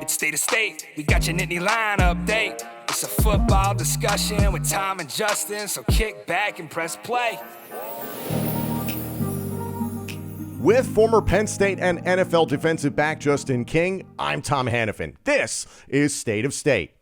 It's State of State. We got your Nittany Lion update. It's a football discussion with Tom and Justin, so kick back and press play. With former Penn State and NFL defensive back Justin King, I'm Tom Hannafin. This is State of State.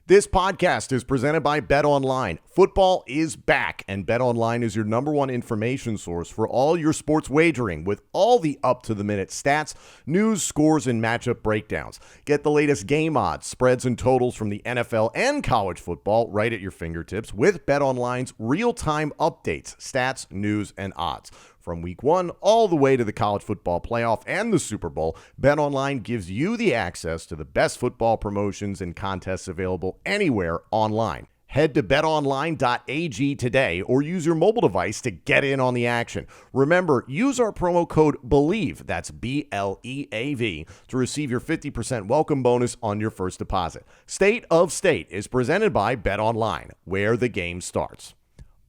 This podcast is presented by BetOnline. Football is back, and BetOnline is your number one information source for all your sports wagering with all the up-to-the-minute stats, news, scores, and matchup breakdowns. Get the latest game odds, spreads, and totals from the NFL and college football right at your fingertips with BetOnline's real-time updates, stats, news, and odds. From week 1 all the way to the college football playoff and the Super Bowl, BetOnline gives you the access to the best football promotions and contests available anywhere online. Head to betonline.ag today or use your mobile device to get in on the action. Remember, use our promo code BELIEVE, that's B-L-E-A-V, to receive your 50% welcome bonus on your first deposit. State of State is presented by BetOnline, where the game starts.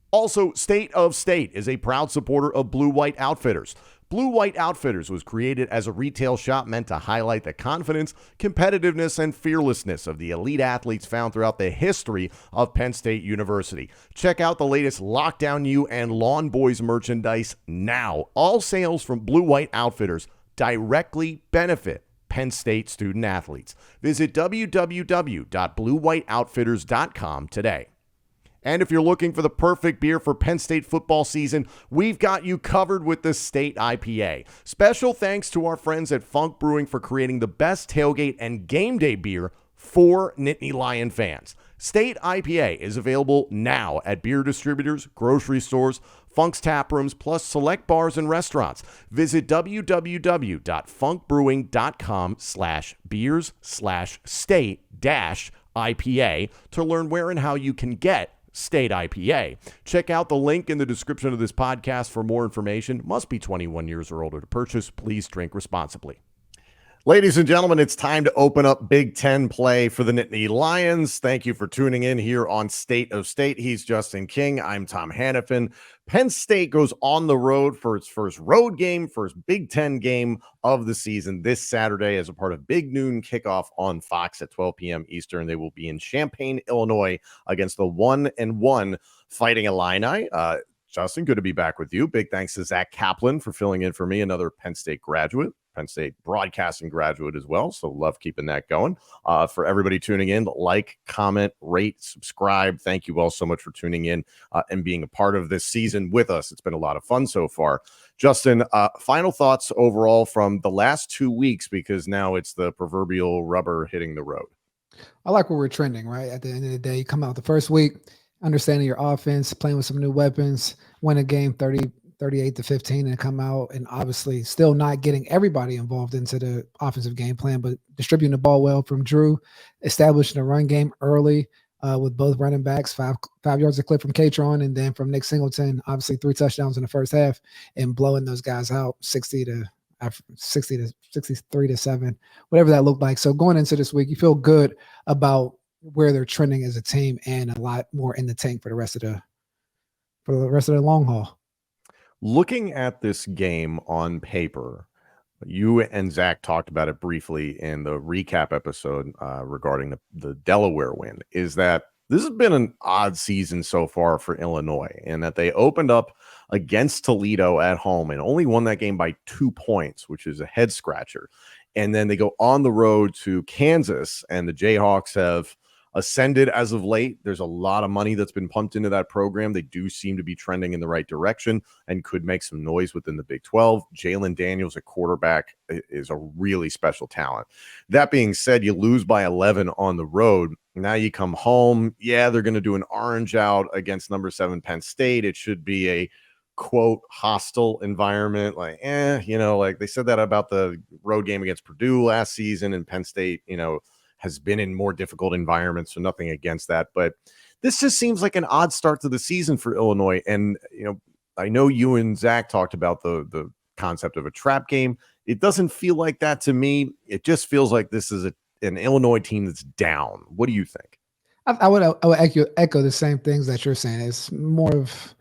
Also, State of State is a proud supporter of Blue White Outfitters. Blue White Outfitters was created as a retail shop meant to highlight the confidence, competitiveness, and fearlessness of the elite athletes found throughout the history of Penn State University. Check out the latest Lockdown U and Lawn Boys merchandise now. All sales from Blue White Outfitters directly benefit Penn State student athletes. Visit www.bluewhiteoutfitters.com today. And if you're looking for the perfect beer for Penn State football season, we've got you covered with the State IPA. Special thanks to our friends at Funk Brewing for creating the best tailgate and game day beer for Nittany Lion fans. State IPA is available now at beer distributors, grocery stores, Funk's tap rooms, plus select bars and restaurants. Visit www.funkbrewing.com/beers/state-IPA to learn where and how you can get State IPA. Check out the link in the description of this podcast for more information. Must be 21 years or older to purchase. Please drink responsibly. Ladies and gentlemen, it's time to open up Big Ten play for the Nittany Lions. Thank you for tuning in here on State of State. He's Justin King. I'm Tom Hannafin. Penn State goes on the road for its first road game, first Big Ten game of the season this Saturday as a part of Big Noon kickoff on Fox at 12 p.m. Eastern. They will be in Champaign, Illinois against the 1-1 Fighting Illini. Justin, good to be back with you. Big thanks to Zach Kaplan for filling in for me, another Penn State graduate. Penn State broadcasting graduate as well, so love keeping that going. For everybody tuning in, like, comment, rate, subscribe. Thank you all so much for tuning in and being a part of this season with us. It's been a lot of fun so far. Justin, final thoughts overall from the last 2 weeks, because now it's the proverbial rubber hitting the road. I like where we're trending, right? At the end of the day, you come out the first week, understanding your offense, playing with some new weapons, win a game 38-15 and come out and obviously still not getting everybody involved into the offensive game plan, but distributing the ball well from Drew, establishing a run game early with both running backs, five yards a clip from Katron, and then from Nick Singleton, obviously 3 touchdowns in the first half, and blowing those guys out 63-7, whatever that looked like. So going into this week, you feel good about where they're trending as a team and a lot more in the tank for the rest of the long haul. Looking at this game on paper, you and Zach talked about it briefly in the recap episode regarding the Delaware win, is that this has been an odd season so far for Illinois, and that they opened up against Toledo at home and only won that game by 2 points, which is a head scratcher. And then they go on the road to Kansas, and the Jayhawks have ascended as of late. There's a lot of money that's been pumped into that program. They do seem to be trending in the right direction and could make some noise within the Big 12. Jalen Daniels at quarterback is a really special talent. That being said, you lose by 11 on the road. Now you come home. Yeah, they're going to do an orange out against number 7 Penn State. It should be a quote hostile environment. Like they said that about the road game against Purdue last season, and Penn State, has been in more difficult environments, so nothing against that. But this just seems like an odd start to the season for Illinois. And, I know you and Zach talked about the concept of a trap game. It doesn't feel like that to me. It just feels like this is an Illinois team that's down. What do you think? I would echo the same things that you're saying. It's more of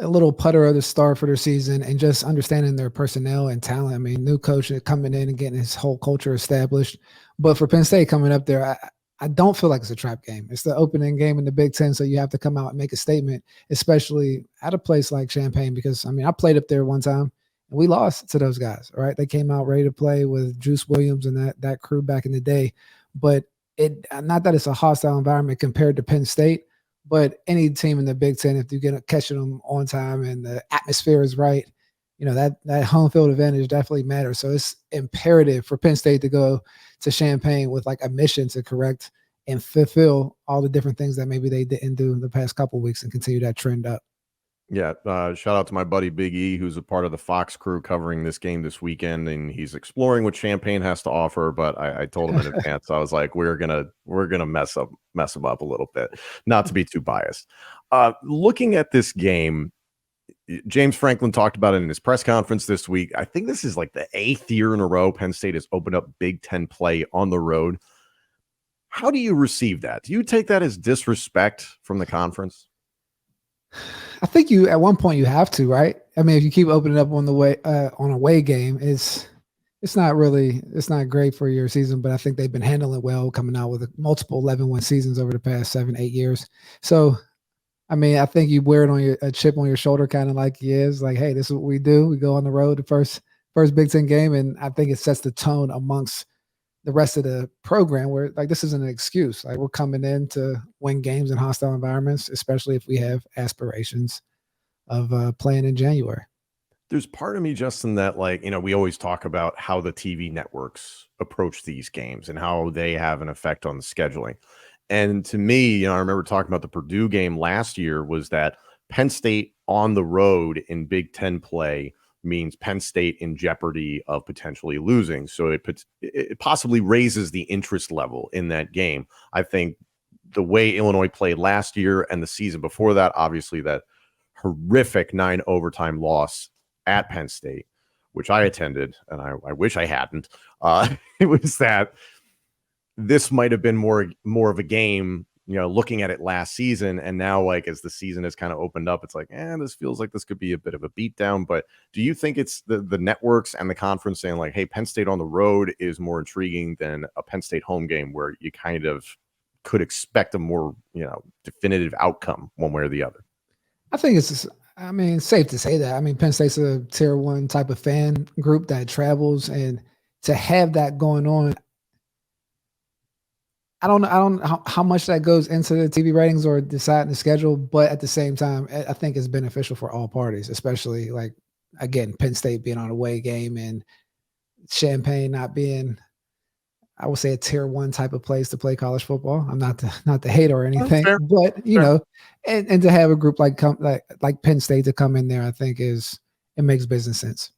a little putter of the start for their season and just understanding their personnel and talent. I mean, new coach coming in and getting his whole culture established. But for Penn State coming up there, I don't feel like it's a trap game. It's the opening game in the Big Ten, so you have to come out and make a statement, especially at a place like Champaign, because, I mean, I played up there one time, and we lost to those guys, right? They came out ready to play with Juice Williams and that crew back in the day. But not that it's a hostile environment compared to Penn State, but any team in the Big Ten, if you get catching them on time and the atmosphere is right, that home field advantage definitely matters. So it's imperative for Penn State to go to Champaign with like a mission to correct and fulfill all the different things that maybe they didn't do in the past couple of weeks and continue that trend up. Yeah, shout out to my buddy Big E, who's a part of the Fox crew covering this game this weekend, and he's exploring what Champaign has to offer. But I told him in advance, I was like, we're gonna mess him up a little bit, not to be too biased. Looking at this game, James Franklin talked about it in his press conference this week. I think this is like the 8th year in a row Penn State has opened up Big Ten play on the road. How do you receive that? Do you take that as disrespect from the conference? I think at one point you have to, right? I mean, if you keep opening up on the way on a away game, it's not great for your season. But I think they've been handling it well, coming out with multiple 11-win seasons over the past 7-8 years. So, I mean, I think you wear it on a chip on your shoulder, kind of like he is. Like, hey, this is what we do. We go on the road the first Big Ten game, and I think it sets the tone amongst the rest of the program where like this isn't an excuse. Like we're coming in to win games in hostile environments, especially if we have aspirations of playing in January. There's part of me, Justin, that we always talk about how the TV networks approach these games and how they have an effect on the scheduling. And to me, I remember talking about the Purdue game last year was that Penn State on the road in Big Ten play means Penn State in jeopardy of potentially losing. So it possibly raises the interest level in that game. I think the way Illinois played last year and the season before that, obviously that horrific 9 overtime loss at Penn State, which I attended, and I wish I hadn't. It was that this might have been more of a game, looking at it last season, and now like as the season has kind of opened up, it's like, this feels like this could be a bit of a beatdown. But do you think it's the networks and the conference saying like, hey, Penn State on the road is more intriguing than a Penn State home game where you kind of could expect a more, definitive outcome one way or the other? I think it's safe to say that. I mean, Penn State's a tier 1 type of fan group that travels, and to have that going on, I don't know how much that goes into the TV ratings or deciding the schedule, but at the same time, I think it's beneficial for all parties, especially like, again, Penn State being on a away game and Champaign not being, I would say, a tier 1 type of place to play college football. I'm not the hater or anything, but and to have a group like Penn State to come in there, I think it makes business sense.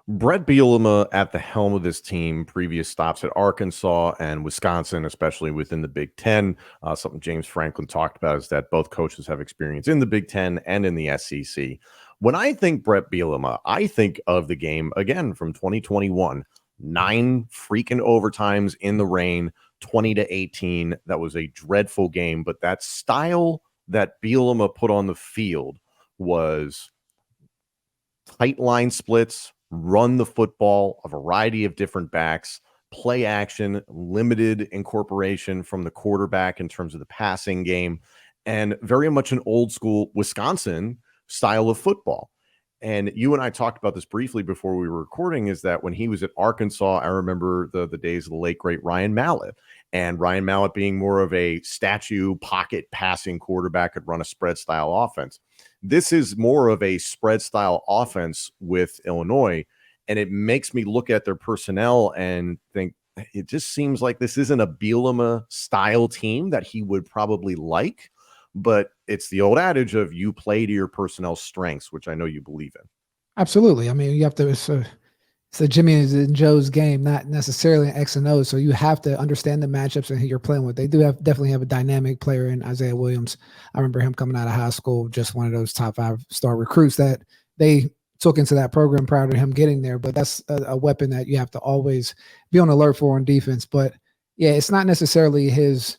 Brett Bielema at the helm of this team, previous stops at Arkansas and Wisconsin, especially within the Big Ten. Something James Franklin talked about is that both coaches have experience in the Big Ten and in the SEC. When I think Brett Bielema, I think of the game, again, from 2021, 9 freaking overtimes in the rain, 20-18. That was a dreadful game, but that style that Bielema put on the field was tight line splits, run the football, a variety of different backs, play action, limited incorporation from the quarterback in terms of the passing game, and very much an old school Wisconsin style of football. And you and I talked about this briefly before we were recording, is that when he was at Arkansas, I remember the days of the late, great Ryan Mallett, and Ryan Mallett being more of a statue pocket passing quarterback, could run a spread style offense. This is more of a spread style offense with Illinois, and it makes me look at their personnel and think it just seems like this isn't a Bielema style team that he would probably like, but it's the old adage of you play to your personnel strengths, which I know you believe in. Absolutely. I mean, you have to, it's a Jimmy and Joe's game, not necessarily an X and O. So you have to understand the matchups and who you're playing with. They do definitely have a dynamic player in Isaiah Williams. I remember him coming out of high school, just one of those top 5-star recruits that they took into that program prior to him getting there. But that's a weapon that you have to always be on alert for on defense. But yeah, it's not necessarily his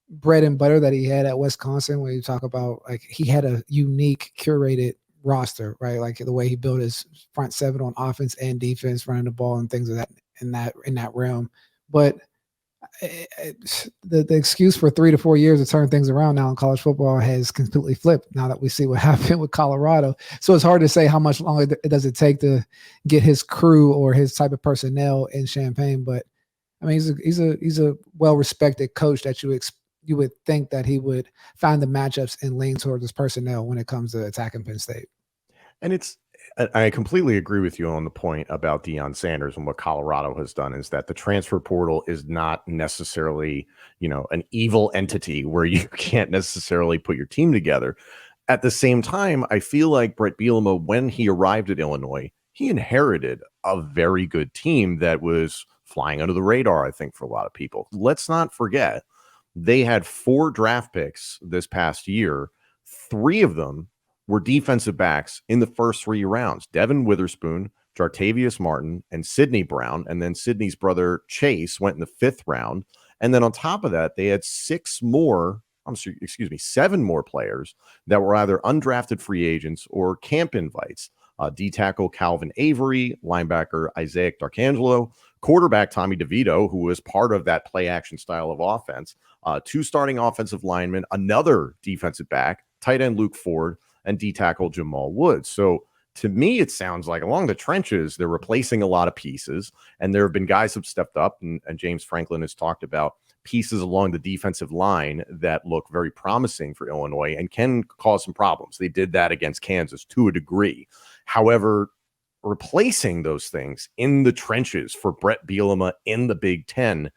bread and butter that he had at Wisconsin, when you talk about like he had a unique curated roster, right? Like the way he built his front seven on offense and defense, running the ball and things of that in that realm. But the excuse for 3 to 4 years to turn things around now in college football has completely flipped now that we see what happened with Colorado. So it's hard to say how much longer does it take to get his crew or his type of personnel in Champaign. But I mean, he's a well-respected coach that you would think that he would find the matchups and lean towards his personnel when it comes to attacking Penn State. And I completely agree with you on the point about Deion Sanders, and what Colorado has done is that the transfer portal is not necessarily, an evil entity where you can't necessarily put your team together. At the same time, I feel like Brett Bielema, when he arrived at Illinois, he inherited a very good team that was flying under the radar, I think, for a lot of people. Let's not forget, they had 4 draft picks this past year. 3 of them were defensive backs in the first 3 rounds: Devin Witherspoon, Jartavius Martin, and Sidney Brown. And then Sidney's brother Chase went in the 5th round. And then on top of that, they had 7 more players that were either undrafted free agents or camp invites. D-tackle Calvin Avery, linebacker Isaac D'Arcangelo, quarterback Tommy DeVito, who was part of that play-action style of offense, 2 starting offensive linemen, another defensive back, tight end Luke Ford, and D-tackle Jamal Woods. So to me, it sounds like along the trenches, they're replacing a lot of pieces, and there have been guys who've stepped up, and James Franklin has talked about pieces along the defensive line that look very promising for Illinois and can cause some problems. They did that against Kansas to a degree. However, replacing those things in the trenches for Brett Bielema in the Big Ten,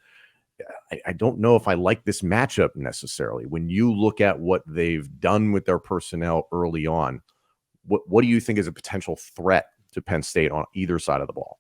I don't know if I like this matchup necessarily. When you look at what they've done with their personnel early on, what do you think is a potential threat to Penn State on either side of the ball?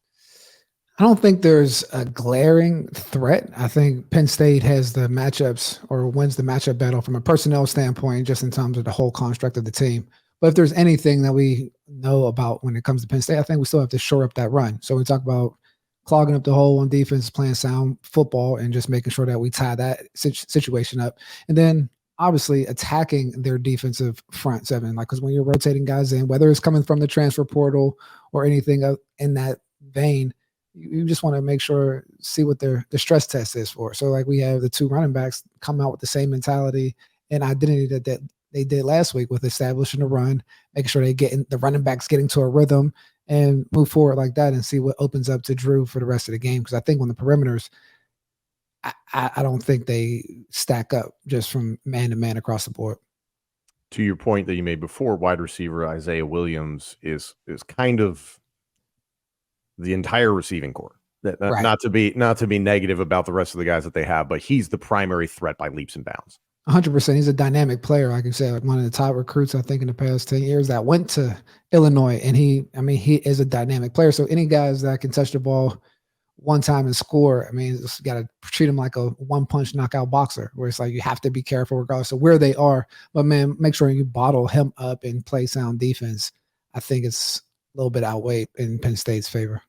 I don't think there's a glaring threat. I think Penn State has the matchups or wins the matchup battle from a personnel standpoint, just in terms of the whole construct of the team. But if there's anything that we know about when it comes to Penn State, I think we still have to shore up that run. So we talk about clogging up the hole on defense, playing sound football, and just making sure that we tie that situation up. And then obviously attacking their defensive front seven, like, because when you're rotating guys in, whether it's coming from the transfer portal or anything in that vein, you just want to make sure, see what the stress test is for. So like we have the 2 running backs come out with the same mentality and identity that they did last week, with establishing a run, making sure the running backs getting to a rhythm and move forward like that, and see what opens up to Drew for the rest of the game. Because I think on the perimeters, I don't think they stack up just from man to man across the board. To your point that you made before, wide receiver Isaiah Williams is kind of the entire receiving core. Right. Not to be negative about the rest of the guys that they have, but he's the primary threat by leaps and bounds. 100%. He's a dynamic player, like you said, like one of the top recruits, I think, in the past 10 years that went to Illinois. And he is a dynamic player. So any guys that can touch the ball one time and score, you got to treat him like a one-punch knockout boxer, where it's like you have to be careful regardless of where they are. But, man, make sure you bottle him up and play sound defense. I think it's a little bit outweighed in Penn State's favor.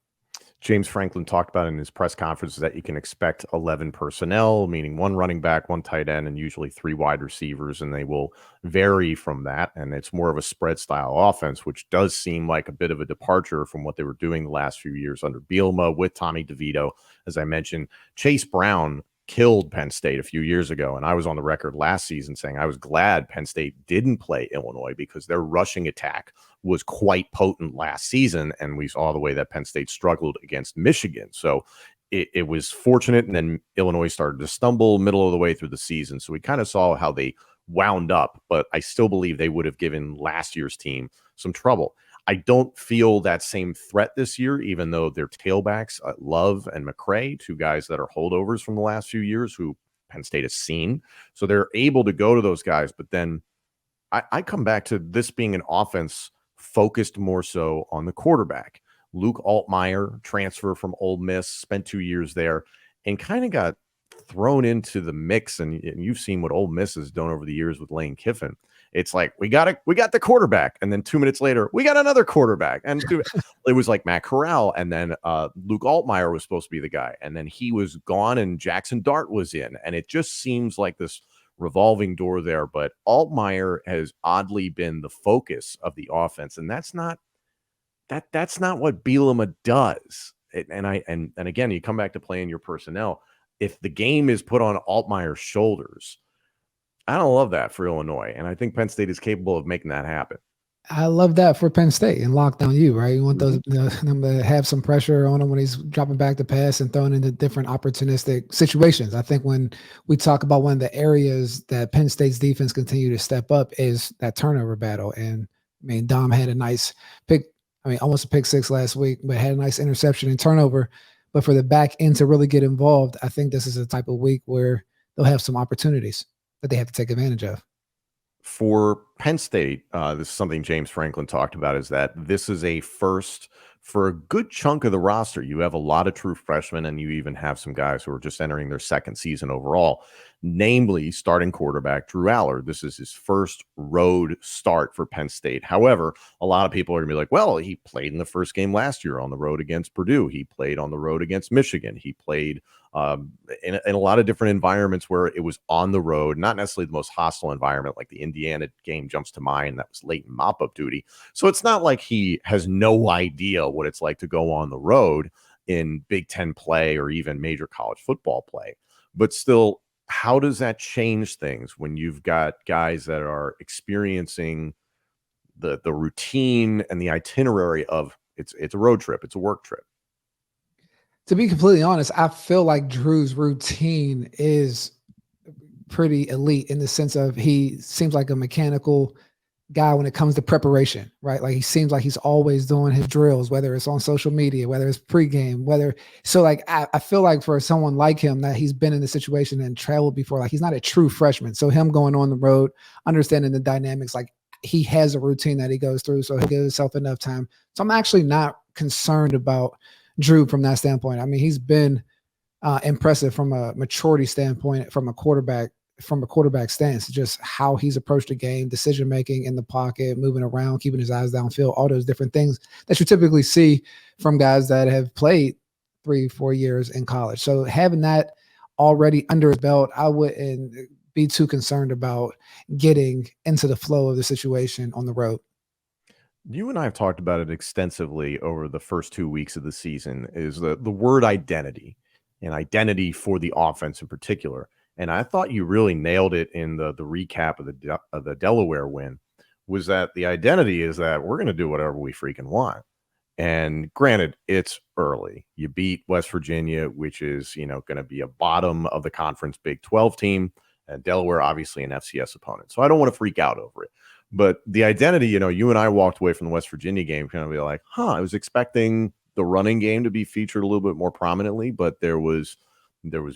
James Franklin talked about in his press conference that you can expect 11 personnel, meaning 1 running back, 1 tight end, and usually 3 wide receivers, and they will vary from that. And it's more of a spread style offense, which does seem like a bit of a departure from what they were doing the last few years under Bielema with Tommy DeVito. As I mentioned, Chase Brown killed Penn State a few years ago, and I was on the record last season saying I was glad Penn State didn't play Illinois because their rushing attack was quite potent last season, and we saw the way that Penn State struggled against Michigan. So it was fortunate, and then Illinois started to stumble middle of the way through the season. So we kind of saw how they wound up, but I still believe they would have given last year's team some trouble. I don't feel that same threat this year, even though their tailbacks, Love and McCray, 2 guys that are holdovers from the last few years who Penn State has seen. So they're able to go to those guys. But then I come back to this being an offense focused more so on the quarterback. Luke Altmaier, transfer from Ole Miss, spent 2 years there and kind of got thrown into the mix. And you've seen what Ole Miss has done over the years with Lane Kiffin. It's like, we got the quarterback. And then 2 minutes later, we got another quarterback. And it was like Matt Corral. And then Luke Altmaier was supposed to be the guy. And then he was gone and Jackson Dart was in. And it just seems like this revolving door there. But Altmaier has oddly been the focus of the offense, and that's not what Bielema does. And again, you come back to playing your personnel. If the game is put on Altmaier's shoulders, I don't love that for Illinois, and I think Penn State is capable of making that happen. I love that for Penn State and lockdown you, right? You want those them to have some pressure on him when he's dropping back to pass and throwing into different opportunistic situations. I think when we talk about one of the areas that Penn State's defense continue to step up is that turnover battle. And I mean, Dom had a nice pick. I mean, almost a pick six last week, but had a nice interception and turnover. But for the back end to really get involved, I think this is a type of week where they'll have some opportunities that they have to take advantage of. For Penn State, this is something James Franklin talked about, is that this is a first for a good chunk of the roster. You have a lot of true freshmen, and you even have some guys who are just entering their second season overall, namely starting quarterback Drew Aller. This is his first road start for Penn State. However, a lot of people are going to be like, well, he played in the first game last year on the road against Purdue. He played on the road against Michigan. He played in a lot of different environments where it was on the road, not necessarily the most hostile environment, like the Indiana game jumps to mind. That was late in mop-up duty. So it's not like he has no idea what it's like to go on the road in Big Ten play or even major college football play. But still, how does that change things when you've got guys that are experiencing the routine and the itinerary of it's a road trip, it's a work trip? To be completely honest, I feel like Drew's routine is pretty elite in the sense of he seems like a mechanical guy when it comes to preparation, right? Like he seems like he's always doing his drills, whether it's on social media, whether it's pregame, I feel like for someone like him that he's been in the situation and traveled before, like he's not a true freshman. So him going on the road, understanding the dynamics, like he has a routine that he goes through. So he'll give himself enough time. So I'm actually not concerned about Drew from that standpoint. I mean, he's been impressive from a maturity standpoint, from a quarterback stance, just how he's approached the game, decision making in the pocket, moving around, keeping his eyes downfield, all those different things that you typically see from guys that have played 3-4 years in college. So having that already under his belt, I wouldn't be too concerned about getting into the flow of the situation on the road. You and I have talked about it extensively over the first 2 weeks of the season, is the word identity, and identity for the offense in particular. And I thought you really nailed it in the recap of the Delaware win, was that the identity is that we're going to do whatever we freaking want. And granted, it's early. You beat West Virginia, which is, going to be a bottom of the conference Big 12 team, and Delaware, obviously an FCS opponent. So I don't want to freak out over it. But the identity, you and I walked away from the West Virginia game kind of be like, I was expecting the running game to be featured a little bit more prominently, but there was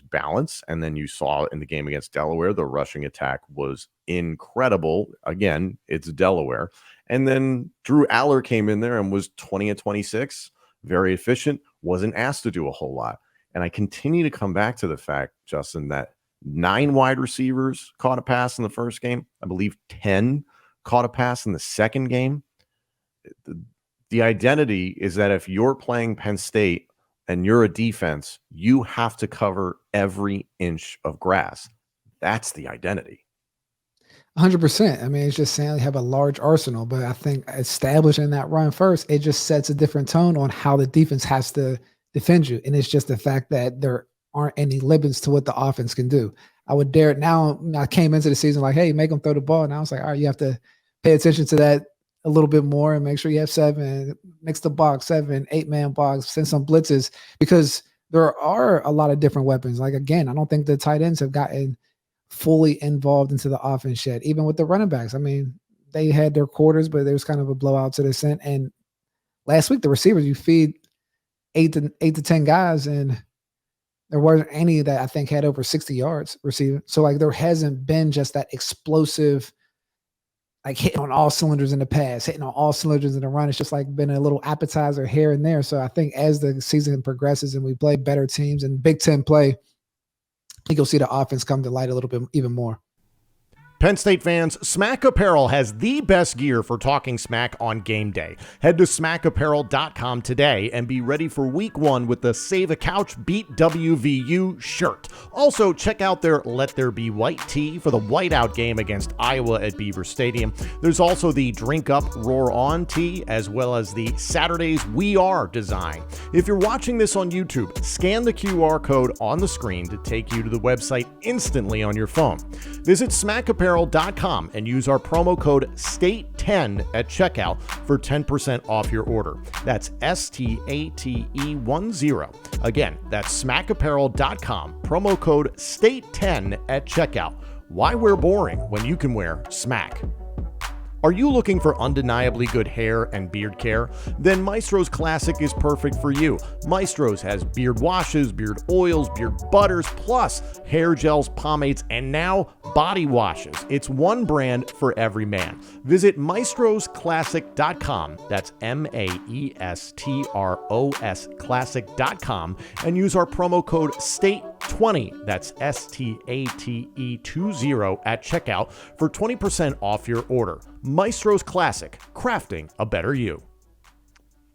balance. And then you saw in the game against Delaware, the rushing attack was incredible. Again, it's Delaware. And then Drew Aller came in there and was 20-26, very efficient, wasn't asked to do a whole lot. And I continue to come back to the fact, Justin, that 9 wide receivers caught a pass in the first game. I believe 10 caught a pass in the second game. The identity is that if you're playing Penn State and you're a defense, you have to cover every inch of grass. That's the identity. 100%. I mean, it's just saying they have a large arsenal, but I think establishing that run first, it just sets a different tone on how the defense has to defend you. And it's just the fact that there aren't any limits to what the offense can do. I would dare it now. I came into the season like, hey, make them throw the ball. And I was like, all right, you have to pay attention to that a little bit more and make sure you have 7, mix the box, 7, 8-man box, send some blitzes, because there are a lot of different weapons. Like, again, I don't think the tight ends have gotten fully involved into the offense yet, even with the running backs. I mean, they had their quarters, but there was kind of a blowout to the extent. And last week, the receivers, you feed 8 to 10 guys, and there weren't any that I think had over 60 yards receiving. So, like, there hasn't been just that explosive, like hitting on all cylinders in the pass, hitting on all cylinders in the run. It's just like been a little appetizer here and there. So I think as the season progresses and we play better teams and Big Ten play, I think you'll see the offense come to light a little bit even more. Penn State fans, Smack Apparel has the best gear for talking smack on game day. Head to smackapparel.com today and be ready for week 1 with the Save a Couch Beat WVU shirt. Also, check out their Let There Be White tee for the whiteout game against Iowa at Beaver Stadium. There's also the Drink Up, Roar On tee, as well as the Saturdays We Are design. If you're watching this on YouTube, scan the QR code on the screen to take you to the website instantly on your phone. Visit smackapparel.com and use our promo code STATE10 at checkout for 10% off your order. That's STATE10. Again, that's smackapparel.com, promo code STATE10 at checkout. Why wear boring when you can wear Smack? Are you looking for undeniably good hair and beard care? Then Maestro's Classic is perfect for you. Maestro's has beard washes, beard oils, beard butters, plus hair gels, pomades, and now body washes. It's one brand for every man. Visit maestrosclassic.com, that's MAESTROS classic.com, and use our promo code STATE20, that's STATE20 at checkout for 20% off your order. Maestro's Classic, crafting a better you.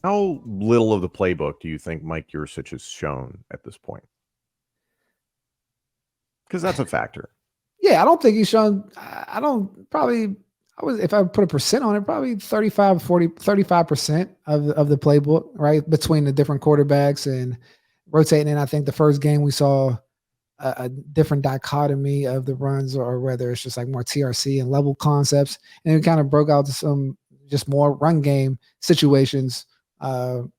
How little of the playbook do you think Mike Yurcich has shown at this point? Because that's a factor. Yeah, I don't think he's shown. If I put a percent on it, probably 35% of the playbook, right? Between the different quarterbacks and rotating in. I think the first game we saw a different dichotomy of the runs, or whether it's just like more TRC and level concepts. And it kind of broke out to some just more run game situations and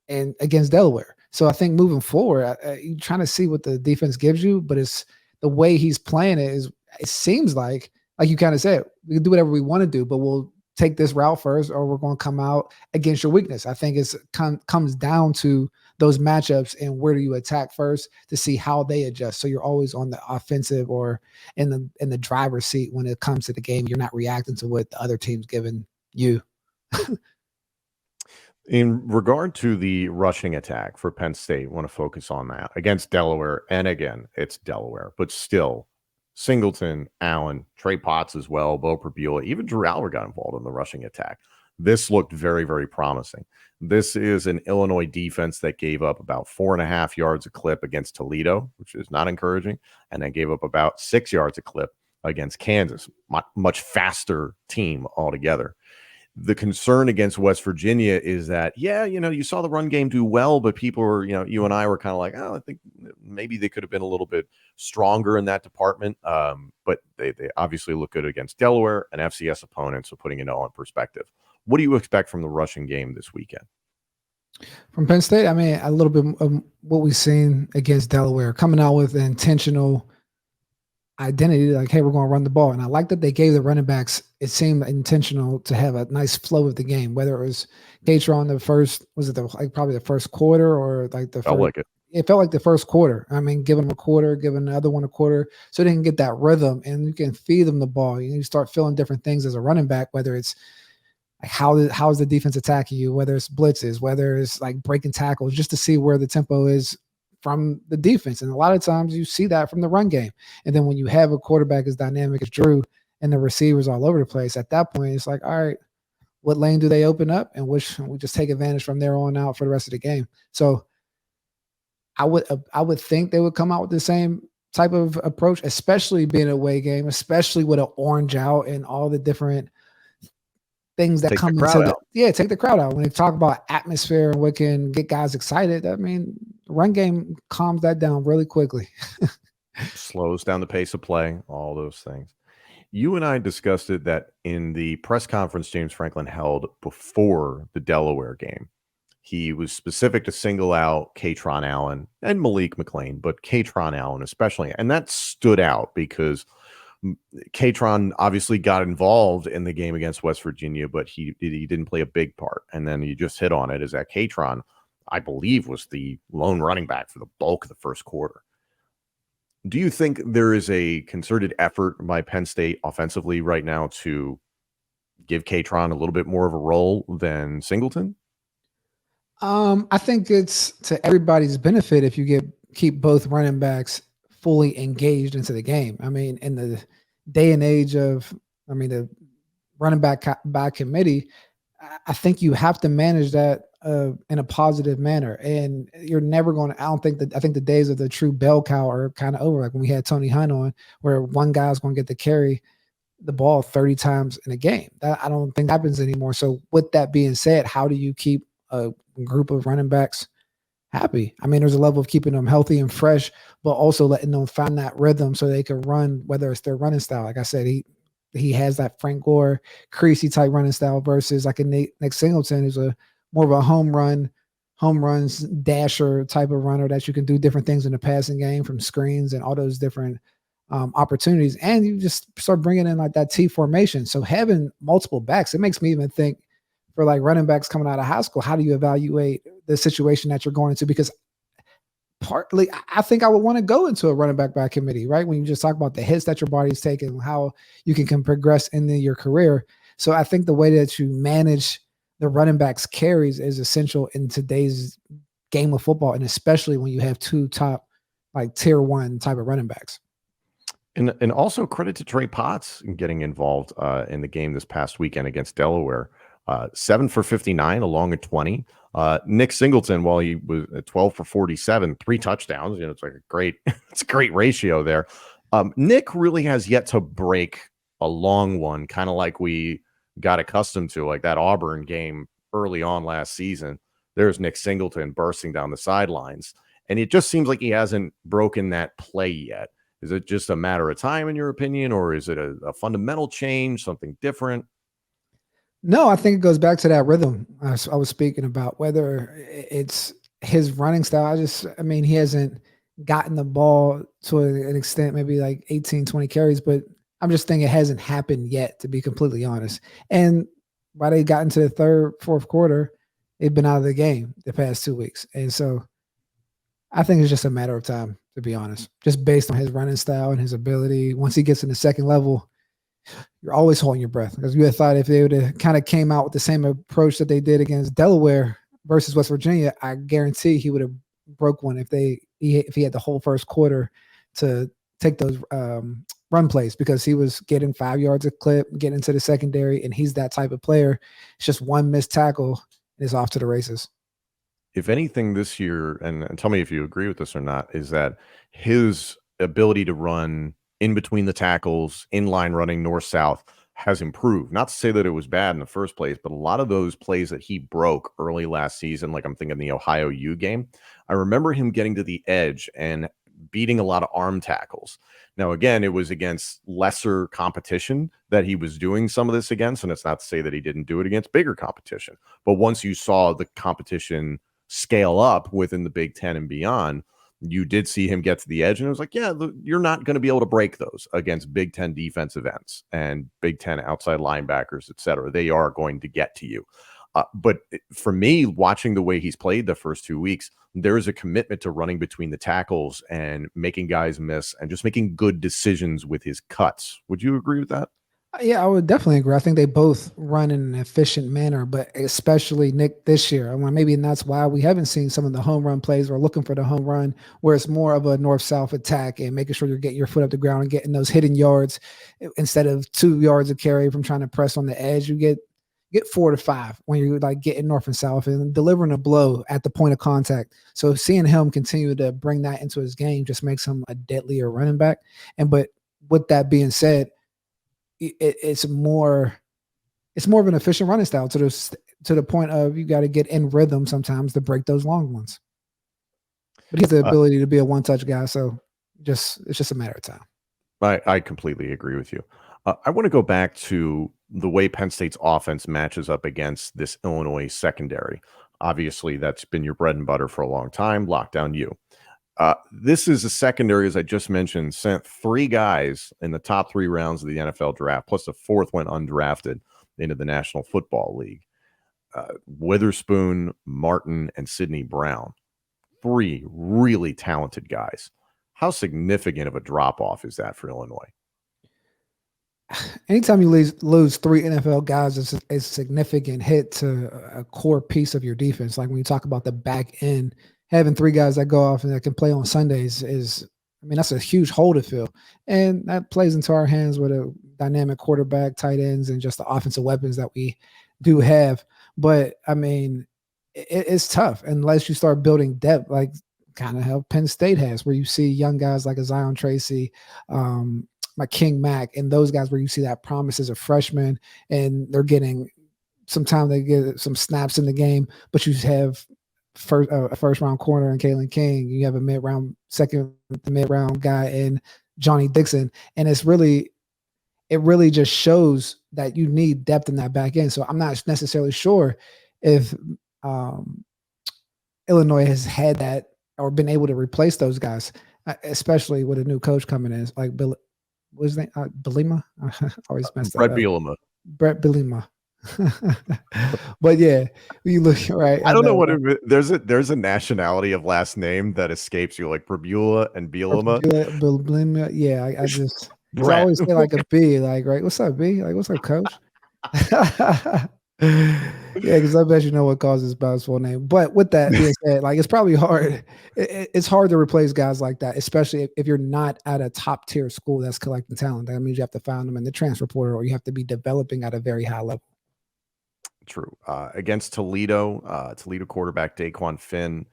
against Delaware. So I think moving forward, you're trying to see what the defense gives you, but it's the way he's playing it seems like you kind of said, we can do whatever we want to do, but we'll take this route first, or we're going to come out against your weakness. I think it comes down to those matchups and where do you attack first to see how they adjust. So you're always on the offensive or in the driver's seat when it comes to the game. You're not reacting to what the other team's giving you. In regard to the rushing attack for Penn State, want to focus on that against Delaware. And again, it's Delaware, but still Singleton, Allen, Trey Potts as well, Bo Prabula, even Drew Alber got involved in the rushing attack. This looked very, very promising. This is an Illinois defense that gave up about 4.5 yards a clip against Toledo, which is not encouraging, and then gave up about 6 yards a clip against Kansas, much faster team altogether. The concern against West Virginia is that, you saw the run game do well, but people were, you and I were kind of like, I think maybe they could have been a little bit stronger in that department. But they obviously look good against Delaware, an FCS opponent. So putting it all in perspective, what do you expect from the rushing game this weekend? From Penn State, I mean, a little bit of what we've seen against Delaware, coming out with an intentional identity, like, hey, we're going to run the ball. And I like that they gave the running backs, it seemed intentional to have a nice flow of the game, whether it was Gatron probably the first quarter, or like the felt first, like it. It felt like the first quarter. I mean, give them a quarter, giving the other one a quarter, so they can get that rhythm and you can feed them the ball. You start feeling different things as a running back, whether it's like how is the defense attacking you, whether it's blitzes, whether it's like breaking tackles, just to see where the tempo is from the defense. And a lot of times you see that from the run game. And then when you have a quarterback as dynamic as Drew and the receivers all over the place, at that point, it's like, all right, what lane do they open up? And we just take advantage from there on out for the rest of the game. So I would think they would come out with the same type of approach, especially being an away game, especially with an orange out and all the different things that come into take the crowd out. When they talk about atmosphere and what can get guys excited, I mean, run game calms that down really quickly. Slows down the pace of play, all those things. You and I discussed it that in the press conference James Franklin held before the Delaware game, he was specific to single out Katron Allen and Malik McLean, but Katron Allen especially. And that stood out because Katron obviously got involved in the game against West Virginia, but he didn't play a big part. And then you just hit on it, is that Katron, I believe, was the lone running back for the bulk of the first quarter. Do you think there is a concerted effort by Penn State offensively right now to give Katron a little bit more of a role than Singleton? I think it's to everybody's benefit if you keep both running backs fully engaged into the game. I mean, in the day and age of, the running back by committee, I think you have to manage that in a positive manner. And you're never going to, I think the days of the true bell cow are kind of over. Like when we had Tony Hunt on, where one guy's going to get to carry the ball 30 times in a game. That I don't think happens anymore. So with that being said, how do you keep a group of running backs happy? There's a level of keeping them healthy and fresh, but also letting them find that rhythm so they can run, whether it's their running style. Like I said, he has that Frank Gore, Creasy type running style versus like a Nick Singleton, who's a more of a home runs dasher type of runner that you can do different things in the passing game from screens and all those different opportunities. And you just start bringing in like that T formation. So having multiple backs, it makes me even think for like running backs coming out of high school, how do you evaluate the situation that you're going into? Because partly, I think I would want to go into a running back by committee, right? When you just talk about the hits that your body's taking, how you can progress into your career. So I think the way that you manage the running backs carries is essential in today's game of football, and especially when you have two top, like tier one type of running backs. And also credit to Trey Potts in getting involved in the game this past weekend against Delaware. 7 for 59 along at 20. Nick Singleton, while he was at 12 for 47, 3 touchdowns. It's like it's a great ratio there. Nick really has yet to break a long one, kind of like we got accustomed to, like that Auburn game early on last season. There's Nick Singleton bursting down the sidelines, and it just seems like he hasn't broken that play yet. Is it just a matter of time, in your opinion, or is it a fundamental change, something different? No, I think it goes back to that rhythm I was speaking about, whether it's his running style. He hasn't gotten the ball to an extent, maybe like 18, 20 carries, but I'm just thinking it hasn't happened yet, to be completely honest. And by they got into the third, fourth quarter, they've been out of the game the past 2 weeks. And so I think it's just a matter of time, to be honest, just based on his running style and his ability. Once he gets in the second level, you're always holding your breath, because you had thought if they would have kind of came out with the same approach that they did against Delaware versus West Virginia, I guarantee he would have broke one if he had the whole first quarter to take those run plays, because he was getting 5 yards a clip, getting into the secondary, and he's that type of player. It's just one missed tackle and is off to the races. If anything this year, and tell me if you agree with this or not, is that his ability to run in between the tackles, inline running north-south, has improved. Not to say that it was bad in the first place, but a lot of those plays that he broke early last season, like I'm thinking the Ohio U game, I remember him getting to the edge and beating a lot of arm tackles. Now, again, it was against lesser competition that he was doing some of this against, and it's not to say that he didn't do it against bigger competition. But once you saw the competition scale up within the Big Ten and beyond, you did see him get to the edge, and it was like, yeah, you're not going to be able to break those against Big Ten defensive ends and Big Ten outside linebackers, et cetera. They are going to get to you. But for me, watching the way he's played the first 2 weeks, there is a commitment to running between the tackles and making guys miss and just making good decisions with his cuts. Would you agree with that? Yeah, I would definitely agree. I think they both run in an efficient manner, but especially Nick this year. Maybe that's why we haven't seen some of the home run plays. We're looking for the home run where it's more of a north-south attack and making sure you're getting your foot up the ground and getting those hidden yards instead of 2 yards of carry from trying to press on the edge. You get 4 to 5 when you're like getting north and south and delivering a blow at the point of contact. So seeing him continue to bring that into his game just makes him a deadlier running back. But with that being said, it's more of an efficient running style to the point of you got to get in rhythm sometimes to break those long ones. But he has the ability to be a one-touch guy, so it's just a matter of time. I completely agree with you. I want to go back to the way Penn State's offense matches up against this Illinois secondary. Obviously, that's been your bread and butter for a long time, Lockdown U. This is a secondary, as I just mentioned, sent 3 guys in the top 3 rounds of the NFL draft, plus the 4th went undrafted into the National Football League. Witherspoon, Martin, and Sidney Brown. 3 really talented guys. How significant of a drop-off is that for Illinois? Anytime you lose 3 NFL guys, it's a significant hit to a core piece of your defense. Like when you talk about the back end, having 3 guys that go off and that can play on Sundays is I mean, that's a huge hole to fill. And that plays into our hands with a dynamic quarterback, tight ends, and just the offensive weapons that we do have. But I mean, it's tough unless you start building depth, like kind of how Penn State has, where you see young guys like a Zion Tracy, like King Mack, and those guys where you see that promise as a freshman, and they're getting sometimes they get some snaps in the game, but you have a first round corner in Kalen King. You have a mid round guy in Johnny Dixon, and it really just shows that you need depth in that back end. So I'm not necessarily sure if Illinois has had that or been able to replace those guys, especially with a new coach coming in, like what was his name? Bielema. I always messed that up. Brett Bielema. But yeah, you look right. I don't know what there's a nationality of last name that escapes you, like Brabula and Bielema. Bielema. Yeah, I just always say like a B, like, right? What's up, B? Like, what's up, coach? Yeah, because I bet you know what causes basketball name. But with that being said, like, it's probably hard. It's hard to replace guys like that, especially if you're not at a top tier school that's collecting talent. That means you have to find them in the transfer portal, or you have to be developing at a very high level. True. Against Toledo quarterback Daquan Finn,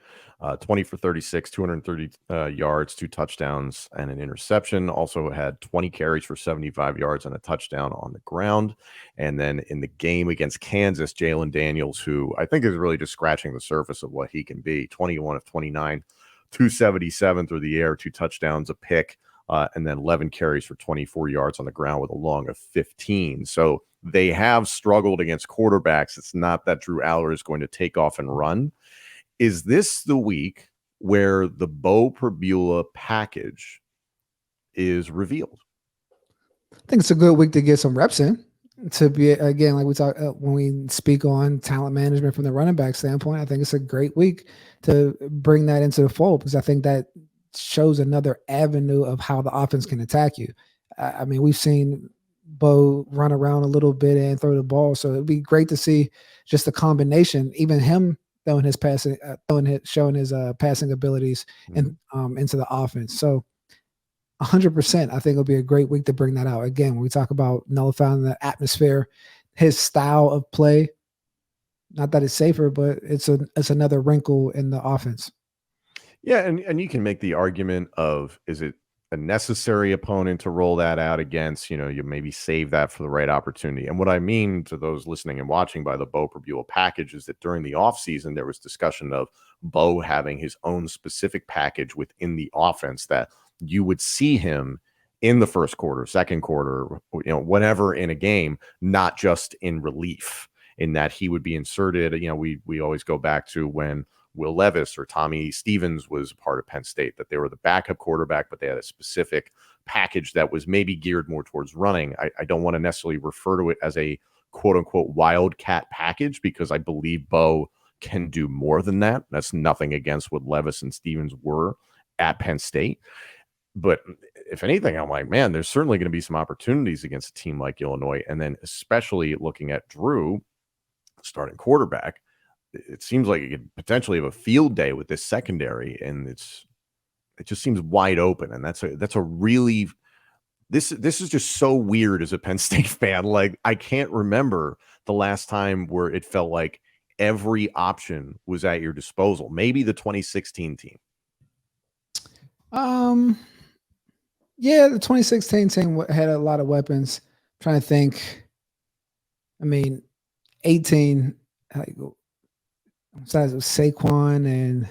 20 for 36, 230 yards, 2 touchdowns, and an interception. Also had 20 carries for 75 yards and a touchdown on the ground. And then in the game against Kansas, Jalen Daniels, who I think is really just scratching the surface of what he can be, 21 of 29, 277 through the air, 2 touchdowns, a pick, and then 11 carries for 24 yards on the ground with a long of 15. So they have struggled against quarterbacks. It's not that Drew Aller is going to take off and run. Is this the week where the Bo Prabula package is revealed? I think it's a good week to get some reps in. To be, again, like we talk when we speak on talent management from the running back standpoint, I think it's a great week to bring that into the fold, because I think that shows another avenue of how the offense can attack you. I mean, we've seen Bo run around a little bit and throw the ball, so it'd be great to see just the combination, even him showing his passing abilities and into the offense. So 100%, I think it'll be a great week to bring that out. Again, when we talk about nullifying the atmosphere, his style of play, not that it's safer, but it's another wrinkle in the offense. Yeah, and you can make the argument of, is it a necessary opponent to roll that out against? You maybe save that for the right opportunity. And what I mean to those listening and watching by the Bo Prabula package is that during the offseason, there was discussion of Bo having his own specific package within the offense that you would see him in the first quarter, second quarter, whenever in a game, not just in relief, in that he would be inserted. We always go back to when Will Levis or Tommy Stevens was part of Penn State, that they were the backup quarterback, but they had a specific package that was maybe geared more towards running. I don't want to necessarily refer to it as a quote unquote wildcat package, because I believe Bo can do more than that. That's nothing against what Levis and Stevens were at Penn State. But if anything, I'm like, man, there's certainly going to be some opportunities against a team like Illinois. And then especially looking at Drew, starting quarterback, it seems like it could potentially have a field day with this secondary, and it just seems wide open. And that's a really, this is just so weird as a Penn State fan. Like, I can't remember the last time where it felt like every option was at your disposal. Maybe the 2016 team. Yeah, the 2016 team had a lot of weapons. I'm trying to think. I mean, 18, besides Saquon and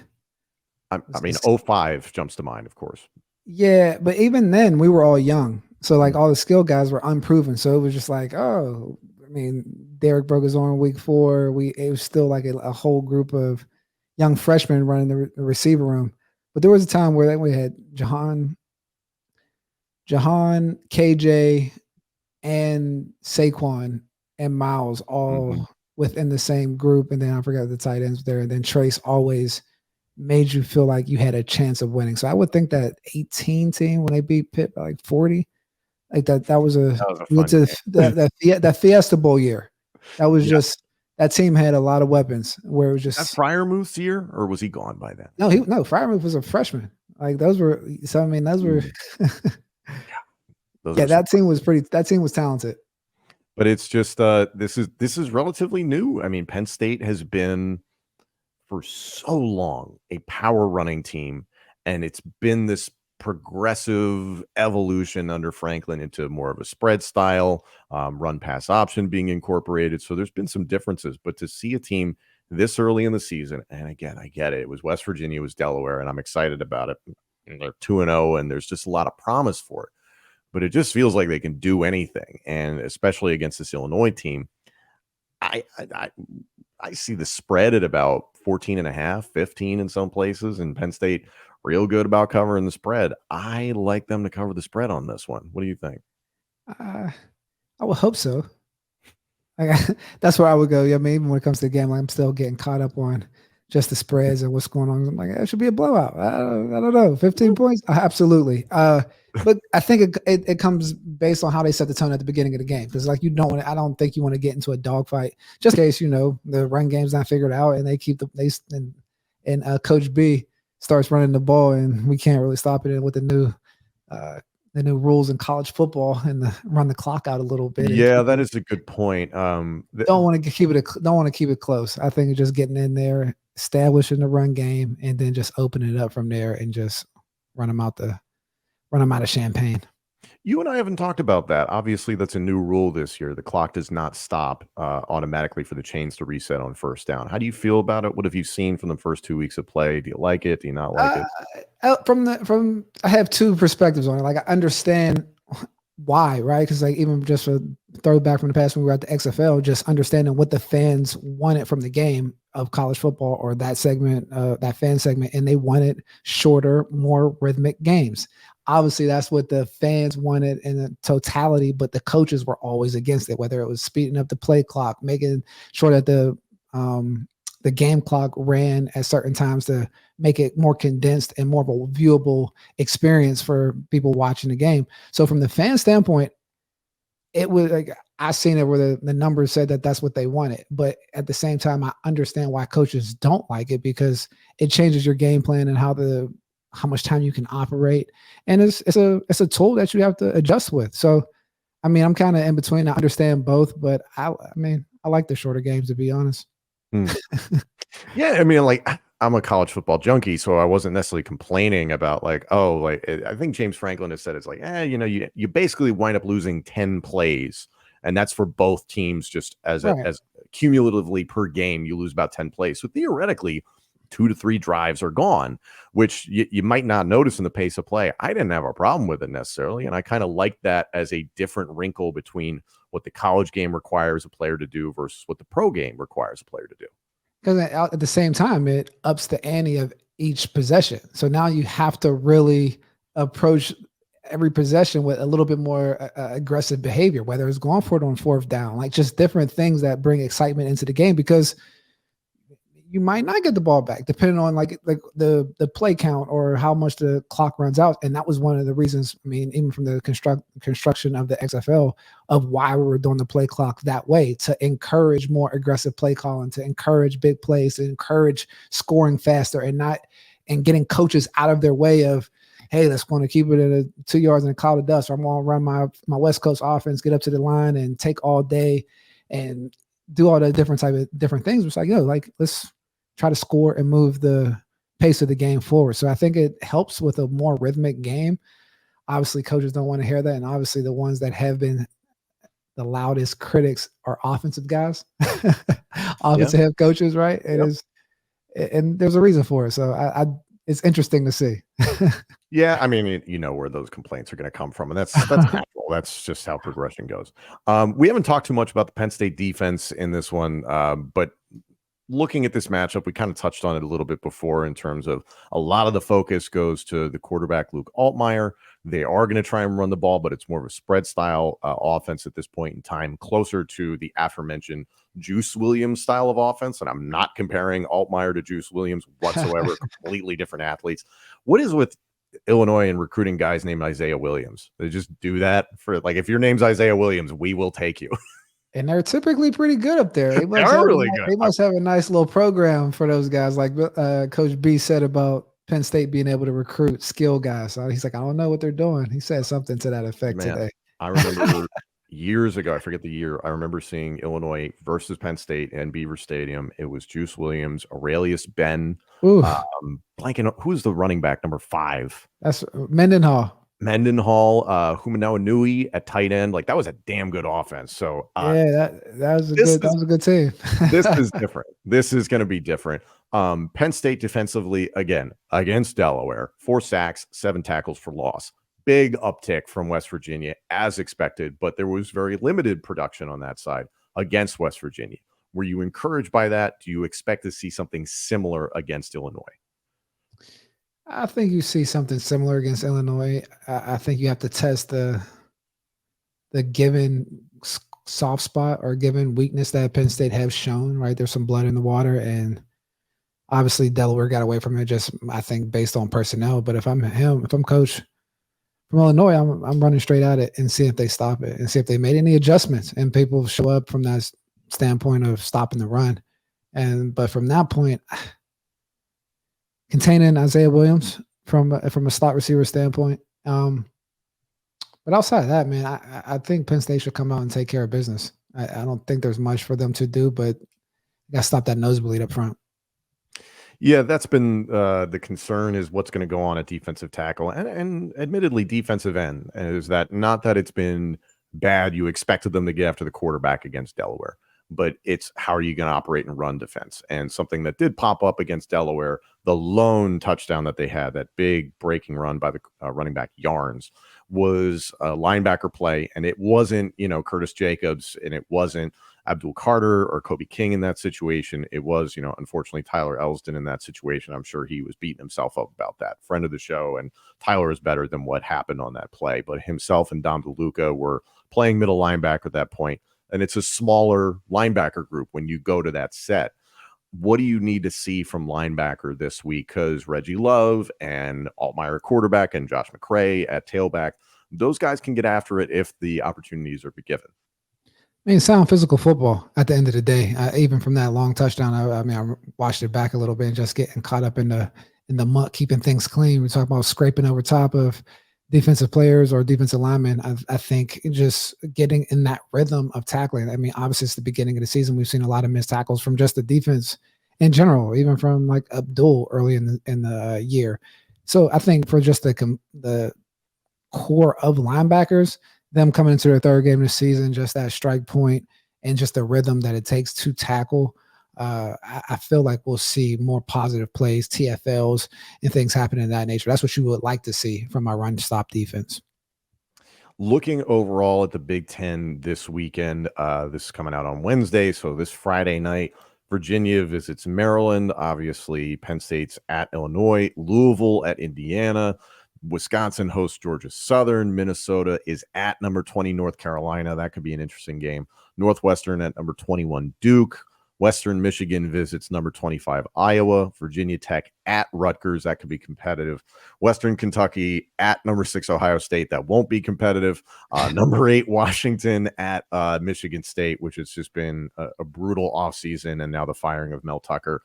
I mean, 05 jumps to mind, of course. Yeah, but even then we were all young. So like all the skill guys were unproven. So it was just like, oh, I mean, Derek broke his arm week 4. It was still like a whole group of young freshmen running the receiver room. But there was a time where we had Jahan, KJ, and Saquon and Miles all within the same group. And then I forgot the tight ends there. And then Trace always made you feel like you had a chance of winning. So I would think that 18 team, when they beat Pitt by like 40, like that was that Fiesta Bowl year. That was just, that team had a lot of weapons where it was just. That Freiermuth's year, or was he gone by then? No, Freiermuth was a freshman. Like those were. So I mean, those were. Those Yeah, are that team was pretty. That team was talented. But it's just this is relatively new. I mean, Penn State has been for so long a power running team, and it's been this progressive evolution under Franklin into more of a spread style, run pass option being incorporated. So there's been some differences, but to see a team this early in the season, and again, I get it. It was West Virginia, it was Delaware, and I'm excited about it. And they're 2-0, and there's just a lot of promise for it. But it just feels like they can do anything, and especially against this Illinois team, I see the spread at about 14.5, 15 in some places, and Penn State real good about covering the spread. I like them to cover the spread on this one. What do you think? I would hope so. That's where I would go. Yeah, I mean, even when it comes to the game, like, I'm still getting caught up on just the spreads and what's going on. I'm like, it should be a blowout. I don't know. 15 points? Absolutely. But I think it comes based on how they set the tone at the beginning of the game. Because like I don't think you want to get into a dogfight just in case the run game's not figured out and they keep Coach B starts running the ball and we can't really stop it with the new rules in college football and run the clock out a little bit. Yeah, that is a good point. Don't want to keep it close. I think just getting in there, establishing the run game, and then just opening it up from there and just run them out of champagne. You and I haven't talked about that. Obviously, that's a new rule this year. The clock does not stop automatically for the chains to reset on first down. How do you feel about it? What have you seen from the first 2 weeks of play? Do you like it? Do you not like it? I have two perspectives on it. Like I understand why, right? Because like even just for throwback from the past when we were at the XFL, just understanding what the fans wanted from the game of college football or that segment, that fan segment, and they wanted shorter, more rhythmic games. Obviously, that's what the fans wanted in the totality, but the coaches were always against it, whether it was speeding up the play clock, making sure that the game clock ran at certain times to make it more condensed and more of a viewable experience for people watching the game. So from the fan standpoint, it was like I seen it where the numbers said that that's what they wanted. But at the same time, I understand why coaches don't like it because it changes your game plan and how much time you can operate. And it's a tool that you have to adjust with. So, I mean, I'm kind of in between. I understand both, but I like the shorter games, to be honest. Yeah. I mean, like I'm a college football junkie, so I wasn't necessarily complaining about I think James Franklin has said it's like, you basically wind up losing 10 plays. And that's for both teams, just as cumulatively per game, you lose about 10 plays. So theoretically, 2 to 3 drives are gone, which you might not notice in the pace of play. I didn't have a problem with it necessarily. And I kind of like that as a different wrinkle between what the college game requires a player to do versus what the pro game requires a player to do. Because at the same time, it ups the ante of each possession. So now you have to really approach every possession with a little bit more aggressive behavior, whether it's going for it on fourth down, like just different things that bring excitement into the game because you might not get the ball back depending on like the play count or how much the clock runs out. And that was one of the reasons, I mean, even from the construction of the XFL of why we were doing the play clock that way, to encourage more aggressive play calling, to encourage big plays, to encourage scoring faster and getting coaches out of their way of, hey, let's want to keep it at 2 yards in a cloud of dust. Or I'm going to run my West Coast offense, get up to the line and take all day and do all the different things. It's like, let's try to score and move the pace of the game forward. So I think it helps with a more rhythmic game. Obviously, coaches don't want to hear that. And obviously the ones that have been the loudest critics are offensive guys, offensive head coaches, right? And there's a reason for it. So it's interesting to see. Yeah, I mean, where those complaints are going to come from, and that's natural. That's just how progression goes. We haven't talked too much about the Penn State defense in this one, but looking at this matchup, we kind of touched on it a little bit before in terms of a lot of the focus goes to the quarterback, Luke Altmaier. They are going to try and run the ball, but it's more of a spread style offense at this point in time, closer to the aforementioned Juice Williams style of offense. And I'm not comparing Altmaier to Juice Williams whatsoever, completely different athletes. What is with Illinois and recruiting guys named Isaiah Williams? They just do that for if your name's Isaiah Williams, we will take you. And they're typically pretty good up there. They are really good. They must have a nice little program for those guys, like Coach B said about Penn State being able to recruit skill guys. So he's like, I don't know what they're doing. He said something to that effect today. I remember years ago, I forget the year, I remember seeing Illinois versus Penn State in Beaver Stadium. It was Juice Williams, Aurelius Ben, blanking, who's the running back, number 5? That's Mendenhall. Humanoa Nui at tight end. Like, that was a damn good offense. So that was a good team. This is different. This is going to be different. Penn State defensively, again, against Delaware, 4 sacks, 7 tackles for loss. Big uptick from West Virginia as expected, but there was very limited production on that side against West Virginia. Were you encouraged by that? Do you expect to see something similar against Illinois? I think you see something similar against Illinois. I think you have to test the given soft spot or given weakness that Penn State has shown, right? There's some blood in the water, and obviously Delaware got away from it just, I think, based on personnel. But if I'm coach from Illinois, I'm running straight at it and see if they stop it and see if they made any adjustments and people show up from that standpoint of stopping the run. But from that point, containing Isaiah Williams from a slot receiver standpoint. But outside of that, man, I think Penn State should come out and take care of business. I don't think there's much for them to do, but you got to stop that nosebleed up front. Yeah, that's been the concern, is what's going to go on at defensive tackle and admittedly defensive end. Is that not that it's been bad? You expected them to get after the quarterback against Delaware, but it's how are you going to operate in run defense? And something that did pop up against Delaware, the lone touchdown that they had, that big breaking run by the running back Yarns, was a linebacker play. And it wasn't, Curtis Jacobs, and it wasn't Abdul Carter or Kobe King in that situation. It was, unfortunately, Tyler Elsdon in that situation. I'm sure he was beating himself up about that. Friend of the show, and Tyler is better than what happened on that play. But himself and Dom DeLuca were playing middle linebacker at that point, and it's a smaller linebacker group when you go to that set. What do you need to see from linebacker this week? Because Reggie Love and Altmaier quarterback and Josh McCray at tailback, those guys can get after it if the opportunities are given. I mean, sound physical football at the end of the day. Even from that long touchdown, I watched it back a little bit and just getting caught up in the muck, keeping things clean. We talk about scraping over top of defensive players or defensive linemen. I think just getting in that rhythm of tackling. I mean, obviously it's the beginning of the season. We've seen a lot of missed tackles from just the defense in general, even from like Abdul early in the year. So I think for just the core of linebackers, them coming into their third game of the season, just that strike point and just the rhythm that it takes to tackle, I feel like we'll see more positive plays, TFLs, and things happening of that nature. That's what you would like to see from our run-stop defense. Looking overall at the Big Ten this weekend, this is coming out on Wednesday, so this Friday night, Virginia visits Maryland. Obviously, Penn State's at Illinois, Louisville at Indiana. Wisconsin hosts Georgia Southern. Minnesota is at number 20 North Carolina. That could be an interesting game. Northwestern at number 21 Duke. Western Michigan visits number 25 Iowa. Virginia Tech at Rutgers. That could be competitive. Western Kentucky at number 6 Ohio State. That won't be competitive. Number 8 Washington at Michigan State, which has just been a brutal offseason, and now the firing of Mel Tucker.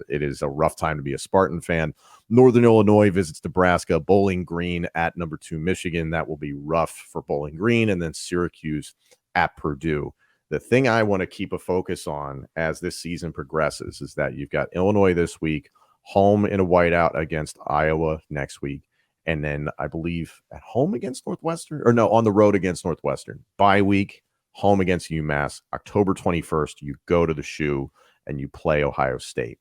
It is a rough time to be a Spartan fan. Northern Illinois visits Nebraska. Bowling Green at number 2 Michigan. That will be rough for Bowling Green. And then Syracuse at Purdue. The thing I want to keep a focus on as this season progresses is that you've got Illinois this week, home in a whiteout against Iowa next week, and then I believe at home against Northwestern, or no, on the road against Northwestern. Bye week, home against UMass. October 21st, you go to the Shoe and you play Ohio State.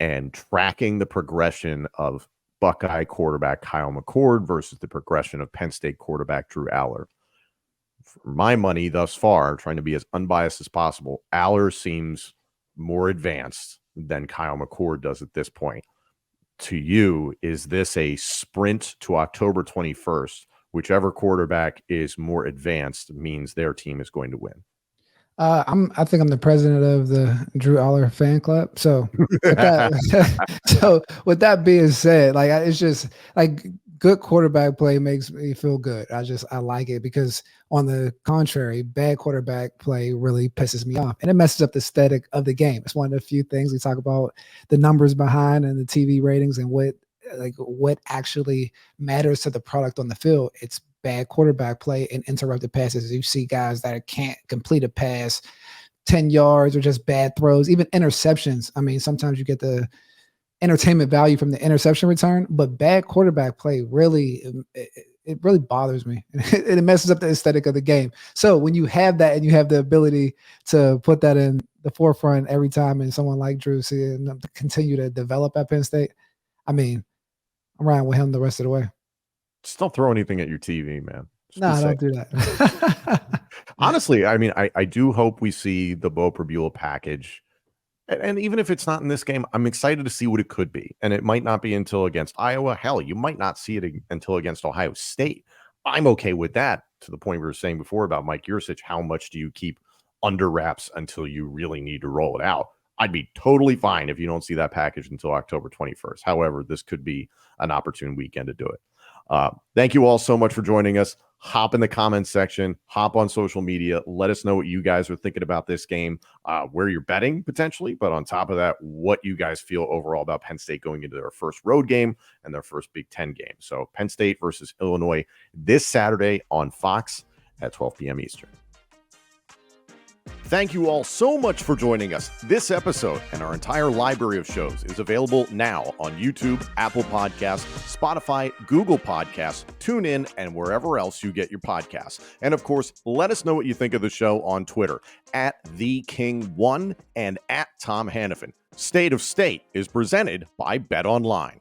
And tracking the progression of Buckeye quarterback Kyle McCord versus the progression of Penn State quarterback Drew Aller. For my money thus far, trying to be as unbiased as possible, Aller seems more advanced than Kyle McCord does at this point. To you, is this a sprint to October 21st? Whichever quarterback is more advanced means their team is going to win. I think I'm the president of the Drew Aller fan club. So with that being said, like, it's just like good quarterback play makes me feel good. I like it, because on the contrary, bad quarterback play really pisses me off, and it messes up the aesthetic of the game. It's one of the few things we talk about, the numbers behind and the TV ratings and what like what actually matters to the product on the field. It's bad quarterback play and interrupted passes. You see guys that can't complete a pass 10 yards or just bad throws, even interceptions. I mean, sometimes you get the entertainment value from the interception return, but bad quarterback play really, it really bothers me. It messes up the aesthetic of the game. So when you have that and you have the ability to put that in the forefront every time, and someone like Drew seeing them to continue to develop at Penn State, I mean, I'm riding with him the rest of the way. Just don't throw anything at your TV, man. No, don't do that. Honestly, I mean, I do hope we see the Bo Prabula package. And even if it's not in this game, I'm excited to see what it could be. And it might not be until against Iowa. Hell, you might not see it until against Ohio State. I'm okay with that, to the point we were saying before about Mike Yurcich. How much do you keep under wraps until you really need to roll it out? I'd be totally fine if you don't see that package until October 21st. However, this could be an opportune weekend to do it. Thank you all so much for joining us. Hop in the comments section, hop on social media. Let us know what you guys are thinking about this game, where you're betting potentially, but on top of that, what you guys feel overall about Penn State going into their first road game and their first Big Ten game. So Penn State versus Illinois this Saturday on Fox at 12 p.m. Eastern. Thank you all so much for joining us. This episode and our entire library of shows is available now on YouTube, Apple Podcasts, Spotify, Google Podcasts, TuneIn, and wherever else you get your podcasts. And of course, let us know what you think of the show on Twitter at TheKing1 and at Tom Hannafin. State of State is presented by Bet Online.